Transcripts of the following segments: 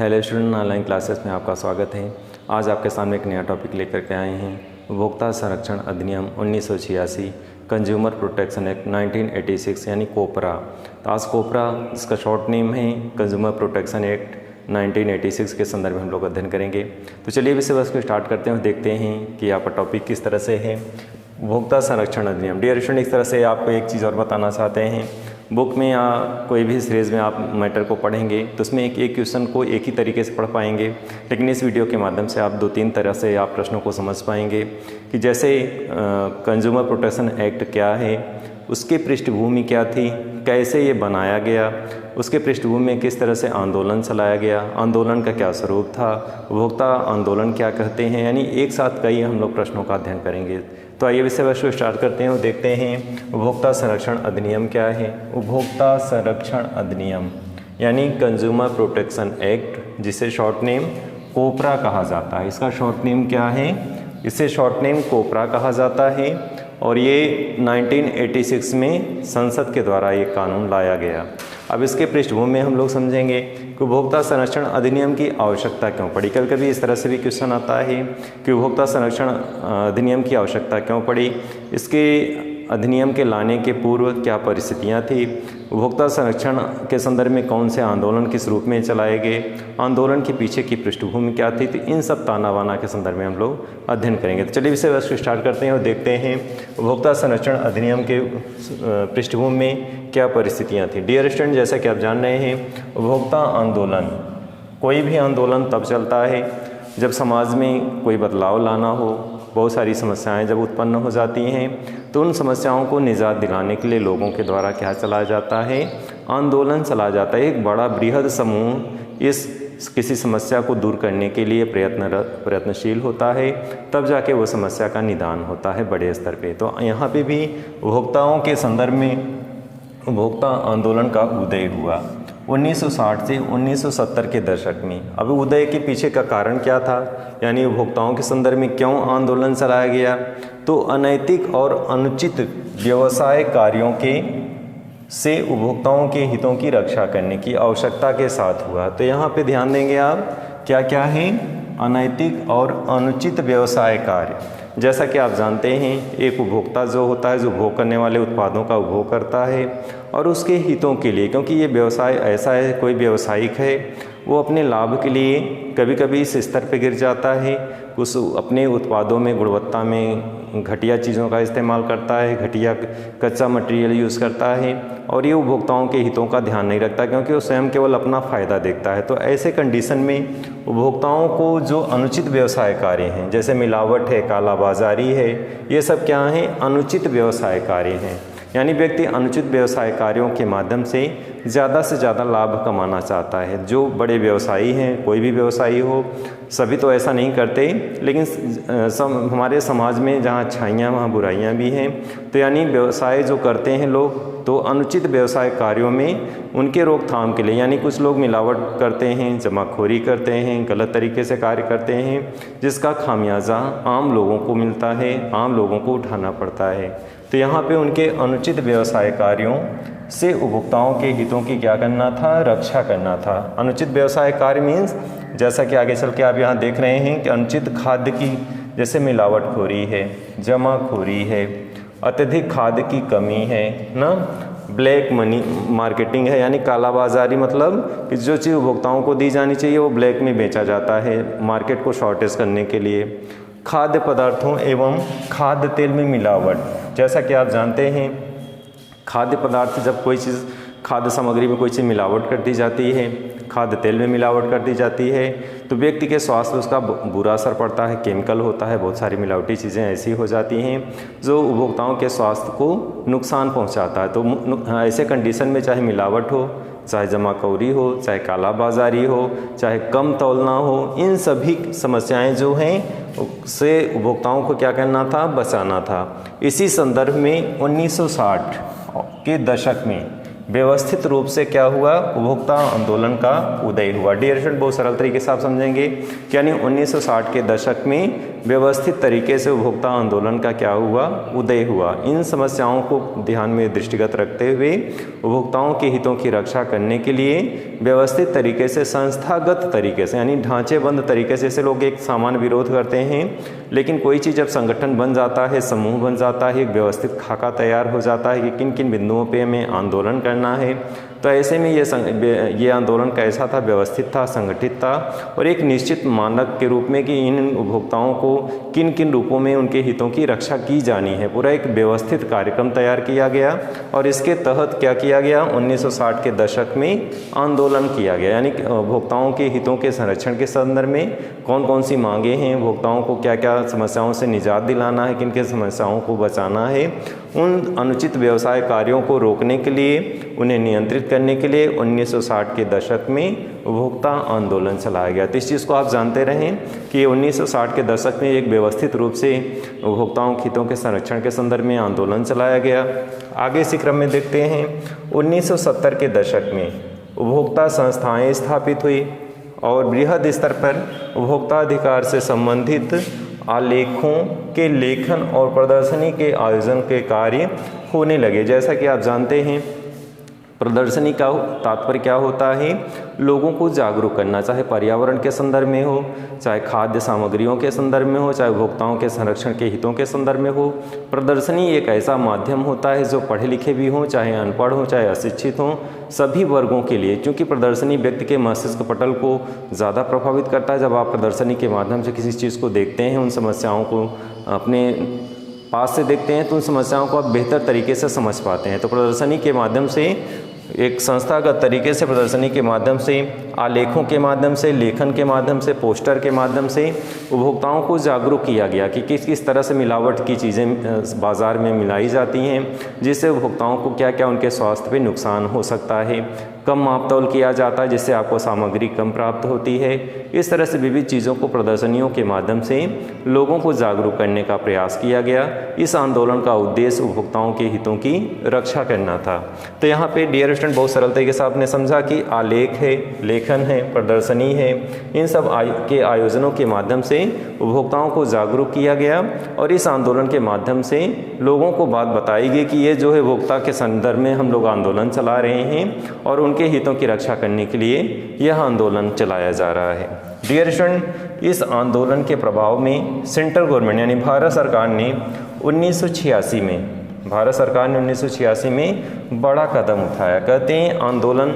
Hello student, online classes में आपका स्वागत है। आज आपके सामने एक नया टॉपिक लेकर के आए हैं। उपभोक्ता संरक्षण अधिनियम 1986, कंज्यूमर प्रोटेक्शन एक्ट 1986 यानी कोपरा। तो आज कोपरा, जिसका शॉर्ट नेम है कंज्यूमर प्रोटेक्शन एक्ट 1986 के संदर्भ में हम लोग अध्ययन करेंगे। तो चलिए विषय वस्तु को स्टार्ट करते हैं, देखते हैं कि यहाँ पर टॉपिक किस तरह से है। उपभोक्ता संरक्षण अधिनियम। डियर स्टूडेंट, इस तरह से आपको एक चीज़ और बताना चाहते हैं। बुक में या कोई भी सीरीज़ में आप मैटर को पढ़ेंगे तो उसमें एक क्वेश्चन को एक ही तरीके से पढ़ पाएंगे, लेकिन इस वीडियो के माध्यम से आप 2-3 तरह से आप प्रश्नों को समझ पाएंगे कि जैसे कंज्यूमर प्रोटेक्शन एक्ट क्या है, उसकी पृष्ठभूमि क्या थी, कैसे ये बनाया गया, उसके पृष्ठभूमि में किस तरह से आंदोलन चलाया गया, आंदोलन का क्या स्वरूप था, उपभोक्ता आंदोलन क्या कहते हैं, यानी एक साथ कई हम लोग प्रश्नों का अध्ययन करेंगे। तो आइए विषय वस्तु स्टार्ट करते हैं और देखते हैं उपभोक्ता संरक्षण अधिनियम क्या है। उपभोक्ता संरक्षण अधिनियम यानी कंज्यूमर प्रोटेक्शन एक्ट, जिसे शॉर्ट नेम कोपरा कहा जाता है। इसका शॉर्ट नेम क्या है? इसे शॉर्ट नेम कोपरा कहा जाता है और ये 1986 में संसद के द्वारा ये कानून लाया गया। अब इसके पृष्ठभूमि में हम लोग समझेंगे कि उपभोक्ता संरक्षण अधिनियम की आवश्यकता क्यों पड़ी। कभी कभी इस तरह से भी क्वेश्चन आता है कि उपभोक्ता संरक्षण अधिनियम की आवश्यकता क्यों पड़ी, इसके अधिनियम के लाने के पूर्व क्या परिस्थितियां थी, उपभोक्ता संरक्षण के संदर्भ में कौन से आंदोलन किस रूप में चलाए गए, आंदोलन के पीछे की पृष्ठभूमि क्या थी। तो इन सब ताना बाना के संदर्भ में हम लोग अध्ययन करेंगे। तो चलिए विषय वस्तु स्टार्ट करते हैं और देखते हैं उपभोक्ता संरक्षण अधिनियम के पृष्ठभूमि में क्या परिस्थितियाँ थी। डियर स्टूडेंट, जैसा कि आप जान रहे हैं, उपभोक्ता आंदोलन, कोई भी आंदोलन तब चलता है जब समाज में कोई बदलाव लाना हो, बहुत सारी समस्याएं जब उत्पन्न हो जाती हैं, तो उन समस्याओं को निजात दिलाने के लिए लोगों के द्वारा क्या चलाया जाता है? आंदोलन चलाया जाता है। एक बड़ा बृहद समूह इस किसी समस्या को दूर करने के लिए प्रयत्नशील होता है, तब जाके वो समस्या का निदान होता है बड़े स्तर पे। तो यहाँ पे भी उपभोक्ताओं के संदर्भ में उपभोक्ता आंदोलन का उदय हुआ 1960 से 1970 के दशक में। अब उदय के पीछे का कारण क्या था, यानी उपभोक्ताओं के संदर्भ में क्यों आंदोलन चलाया गया? तो अनैतिक और अनुचित व्यवसाय कार्यों के से उपभोक्ताओं के हितों की रक्षा करने की आवश्यकता के साथ हुआ। तो यहाँ पे ध्यान देंगे आप, क्या क्या है? अनैतिक और अनुचित व्यवसाय कार्य। जैसा कि आप जानते हैं, एक उपभोक्ता जो होता है, जो उपभोग करने वाले उत्पादों का उपभोग करता है और उसके हितों के लिए, क्योंकि ये व्यवसाय ऐसा है, कोई व्यावसायिक है, वो अपने लाभ के लिए कभी कभी इस स्तर पर गिर जाता है, उस अपने उत्पादों में गुणवत्ता में घटिया चीज़ों का इस्तेमाल करता है, घटिया कच्चा मटेरियल यूज़ करता है और ये उपभोक्ताओं के हितों का ध्यान नहीं रखता, क्योंकि वो स्वयं केवल अपना फ़ायदा देखता है। तो ऐसे कंडीशन में उपभोक्ताओं को जो अनुचित व्यवसाय कार्य हैं, जैसे मिलावट है, कालाबाजारी है, ये सब क्या हैं? अनुचित व्यवसाय कार्य हैं। यानी व्यक्ति अनुचित व्यवसाय कार्यों के माध्यम से ज़्यादा लाभ कमाना चाहता है। जो बड़े व्यवसायी हैं, कोई भी व्यवसायी हो, सभी तो ऐसा नहीं करते, लेकिन हमारे समाज में जहाँ अच्छाइयाँ वहाँ बुराइयाँ भी हैं। तो यानी व्यवसाय जो करते हैं लोग, तो अनुचित व्यवसाय कार्यों में उनके रोकथाम के लिए, यानी कुछ लोग मिलावट करते हैं, जमाखोरी करते हैं, गलत तरीके से कार्य करते हैं, जिसका खामियाजा आम लोगों को मिलता है, आम लोगों को उठाना पड़ता है। तो यहाँ पे उनके अनुचित व्यवसाय कार्यों से उपभोक्ताओं के हितों की क्या करना था? रक्षा करना था। अनुचित व्यवसाय कार्य मीन्स, जैसा कि आगे चल के आप यहाँ देख रहे हैं कि अनुचित खाद्य की, जैसे मिलावटखोरी है, जमाखोरी है, अत्यधिक खाद्य की कमी है ना, ब्लैक मनी मार्केटिंग है, यानी कालाबाजारी, मतलब कि जो चीज़ उपभोक्ताओं को दी जानी चाहिए वो ब्लैक में बेचा जाता है मार्केट को शॉर्टेज करने के लिए। खाद्य पदार्थों एवं खाद्य तेल में मिलावट। जैसा कि आप जानते हैं, खाद्य पदार्थ, जब कोई चीज़, खाद्य सामग्री में कोई चीज़ मिलावट कर दी जाती है, खाद्य तेल में मिलावट कर दी जाती है, तो व्यक्ति के स्वास्थ्य उसका बुरा असर पड़ता है। केमिकल होता है, बहुत सारी मिलावटी चीज़ें ऐसी हो जाती हैं जो उपभोक्ताओं के स्वास्थ्य को नुकसान पहुंचाता है। तो ऐसे कंडीशन में चाहे मिलावट हो, चाहे जमाखोरी हो, चाहे कालाबाजारी हो, चाहे कम तौलना हो, इन सभी समस्याएं जो हैं से उपभोक्ताओं को क्या करना था? बचाना था। इसी संदर्भ में 1960 के दशक में व्यवस्थित रूप से क्या हुआ? उपभोक्ता आंदोलन का उदय हुआ। डियर स्टूडेंट, बहुत सरल तरीके से आप समझेंगे, यानी 1960 के दशक में व्यवस्थित तरीके से उपभोक्ता आंदोलन का क्या हुआ, उदय हुआ। इन समस्याओं को ध्यान में दृष्टिगत रखते हुए उपभोक्ताओं के हितों की रक्षा करने के लिए व्यवस्थित तरीके से, संस्थागत तरीके से, यानी ढांचेबंद तरीके से, जैसे लोग एक सामान्य विरोध करते हैं, लेकिन कोई चीज़ जब संगठन बन जाता है, समूह बन जाता है, एक व्यवस्थित खाका तैयार हो जाता है कि किन किन बिंदुओं पे हमें आंदोलन करना है, तो ऐसे में ये आंदोलन कैसा था, व्यवस्थित था, संगठित था और एक निश्चित मानक के रूप में कि इन उपभोक्ताओं को किन किन रूपों में उनके हितों की रक्षा की जानी है, पूरा एक व्यवस्थित कार्यक्रम तैयार किया गया। और इसके तहत क्या किया गया, 1960 के दशक में आंदोलन किया गया, यानी उपभोक्ताओं के हितों के संरक्षण के संदर्भ में कौन कौन सी मांगे हैं, उपभोक्ताओं को क्या क्या समस्याओं से निजात दिलाना है, किन किन समस्याओं को बचाना है, उन अनुचित व्यवसाय कार्यों को रोकने के लिए, उन्हें नियंत्रित करने के लिए 1960 के दशक में उपभोक्ता आंदोलन चलाया गया। तो इस चीज़ को आप जानते रहें कि 1960 के दशक में एक व्यवस्थित रूप से उपभोक्ताओं के हितों के संरक्षण के संदर्भ में आंदोलन चलाया गया। आगे इसी क्रम में देखते हैं 1970 के दशक में उपभोक्ता संस्थाएं स्थापित हुई और बृहद स्तर पर उपभोक्ता अधिकार से संबंधित आलेखों के लेखन और प्रदर्शनी के आयोजन के कार्य होने लगे। जैसा कि आप जानते हैं, प्रदर्शनी का तात्पर्य क्या होता है, लोगों को जागरूक करना, चाहे पर्यावरण के संदर्भ में हो, चाहे खाद्य सामग्रियों के संदर्भ में हो, चाहे उपभोक्ताओं के संरक्षण के हितों के संदर्भ में हो। प्रदर्शनी एक ऐसा माध्यम होता है जो पढ़े लिखे भी हों, चाहे अनपढ़ हों, चाहे अशिक्षित हों, सभी वर्गों के लिए, क्योंकि प्रदर्शनी व्यक्ति के मस्तिष्क पटल को ज़्यादा प्रभावित करता है। जब आप प्रदर्शनी के माध्यम से किसी चीज़ को देखते हैं, उन समस्याओं को अपने पास से देखते हैं, तो उन समस्याओं को आप बेहतर तरीके से समझ पाते हैं। तो प्रदर्शनी के माध्यम से, एक संस्थागत तरीके से प्रदर्शनी के माध्यम से, आलेखों के माध्यम से, लेखन के माध्यम से, पोस्टर के माध्यम से उपभोक्ताओं को जागरूक किया गया कि किस किस तरह से मिलावट की चीज़ें बाज़ार में मिलाई जाती हैं, जिससे उपभोक्ताओं को क्या क्या उनके स्वास्थ्य पे नुकसान हो सकता है। कम मापतौल किया जाता है जिससे आपको सामग्री कम प्राप्त होती है। इस तरह से विविध चीज़ों को प्रदर्शनियों के माध्यम से लोगों को जागरूक करने का प्रयास किया गया। इस आंदोलन का उद्देश्य उपभोक्ताओं के हितों की रक्षा करना था। तो यहाँ पे डियर स्टूडेंट, बहुत सरल तरीके से आपने समझा कि आलेख है, लेखन है, प्रदर्शनी है, इन सब के आयोजनों के माध्यम से उपभोक्ताओं को जागरूक किया गया और इस आंदोलन के माध्यम से लोगों को बात बताई गई कि ये जो है उपभोक्ता के संदर्भ में हम लोग आंदोलन चला रहे हैं और उनके हितों की रक्षा करने के लिए यह आंदोलन चलाया जा रहा है। डियर स्टूडेंट, इस आंदोलन के प्रभाव में सेंट्रल गवर्नमेंट यानी भारत सरकार ने 1986 में बड़ा कदम उठाया। कहते हैं आंदोलन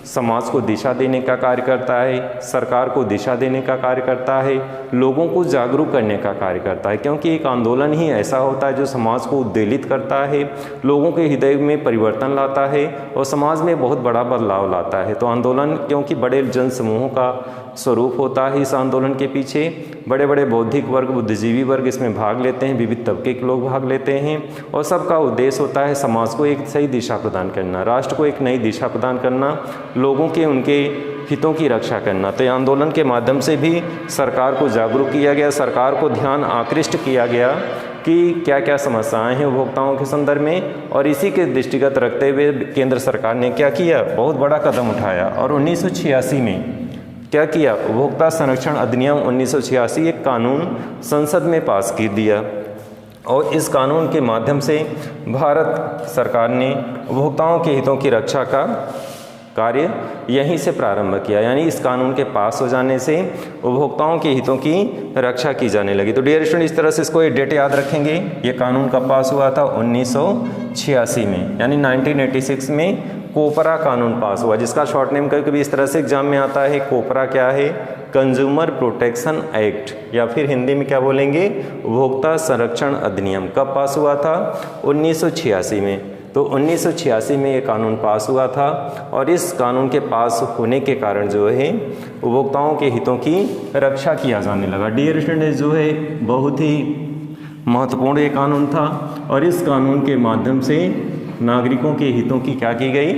समाज को दिशा देने का कार्य करता है, सरकार को दिशा देने का कार्य करता है, लोगों को जागरूक करने का कार्य करता है, क्योंकि एक आंदोलन ही ऐसा होता है जो समाज को उद्वेलित करता है, लोगों के हृदय में परिवर्तन लाता है और समाज में बहुत बड़ा बदलाव लाता है। तो आंदोलन क्योंकि बड़े जन समूहों का स्वरूप होता है, इस आंदोलन के पीछे बड़े बड़े बौद्धिक वर्ग, बुद्धिजीवी वर्ग इसमें भाग लेते हैं, विविध तबके के लोग भाग लेते हैं और सबका उद्देश्य होता है समाज को एक सही दिशा प्रदान करना, राष्ट्र को एक नई दिशा प्रदान करना, लोगों के उनके हितों की रक्षा करना। तो आंदोलन के माध्यम से भी सरकार को जागरूक किया गया, सरकार को ध्यान आकृष्ट किया गया कि क्या क्या समस्याएं हैं उपभोक्ताओं के संदर्भ में, और इसी के दृष्टिगत रखते हुए केंद्र सरकार ने क्या किया, बहुत बड़ा कदम उठाया और 1986 में क्या किया, उपभोक्ता संरक्षण अधिनियम 1986 एक कानून संसद में पास कर दिया और इस कानून के माध्यम से भारत सरकार ने उपभोक्ताओं के हितों की रक्षा का कार्य यहीं से प्रारंभ किया। यानी इस कानून के पास हो जाने से उपभोक्ताओं के हितों की रक्षा की जाने लगी। तो डियर स्टूडेंट, इस तरह से इसको एक डेट याद रखेंगे, ये कानून कब पास हुआ था, 1986 में, यानी 1986 में कोपरा कानून पास हुआ, जिसका शॉर्ट नेम कभी कभी इस तरह से एग्जाम में आता है। कोपरा क्या है, कंज्यूमर प्रोटेक्शन एक्ट, या फिर हिंदी में क्या बोलेंगे, उपभोक्ता संरक्षण अधिनियम। कब पास हुआ था, 1986 में। तो 1986 में ये कानून पास हुआ था और इस कानून के पास होने के कारण जो है उपभोक्ताओं के हितों की रक्षा किया जाने लगा। डियर स्टूडेंट, जो है बहुत ही महत्वपूर्ण ये कानून था और इस कानून के माध्यम से नागरिकों के हितों की क्या की गई,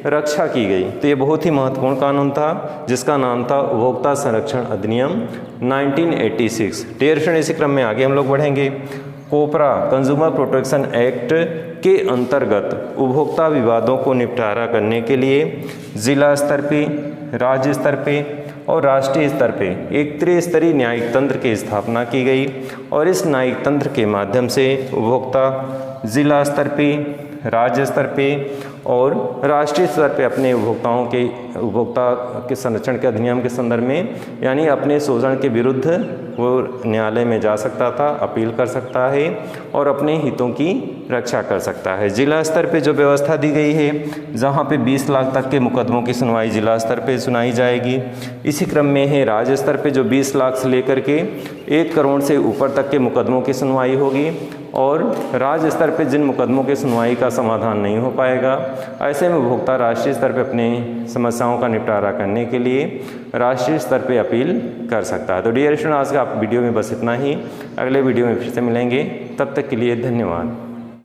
रक्षा की गई। तो ये बहुत ही महत्वपूर्ण कानून था जिसका नाम था उपभोक्ता संरक्षण अधिनियम 1986। डियर स्टूडेंट, इसी क्रम में आगे हम लोग बढ़ेंगे। कोपरा कंज्यूमर प्रोटेक्शन एक्ट के अंतर्गत उपभोक्ता विवादों को निपटारा करने के लिए जिला स्तर पे, राज्य स्तर पे और राष्ट्रीय स्तर पे एक त्रिस्तरीय न्यायिक तंत्र की स्थापना की गई और इस न्यायिक तंत्र के माध्यम से उपभोक्ता जिला स्तर पे, राज्य स्तर पे और राष्ट्रीय स्तर पे अपने उपभोक्ता के संरक्षण के अधिनियम के संदर्भ में यानी अपने शोषण के विरुद्ध वो न्यायालय में जा सकता था, अपील कर सकता है और अपने हितों की रक्षा कर सकता है। जिला स्तर पे जो व्यवस्था दी गई है, जहाँ पे 20 लाख तक के मुकदमों की सुनवाई जिला स्तर पे सुनाई जाएगी। इसी क्रम में है राज्य स्तर पे जो 20 लाख से लेकर के 1 करोड़ से ऊपर तक के मुकदमों की सुनवाई होगी और राज्य स्तर पे जिन मुकदमों के सुनवाई का समाधान नहीं हो पाएगा, ऐसे में उपभोक्ता राष्ट्रीय स्तर पे अपने समस्याओं का निपटारा करने के लिए राष्ट्रीय स्तर पे अपील कर सकता है। तो डियर स्टूडेंट, आज का वीडियो में बस इतना ही। अगले वीडियो में फिर से मिलेंगे, तब तक के लिए धन्यवाद।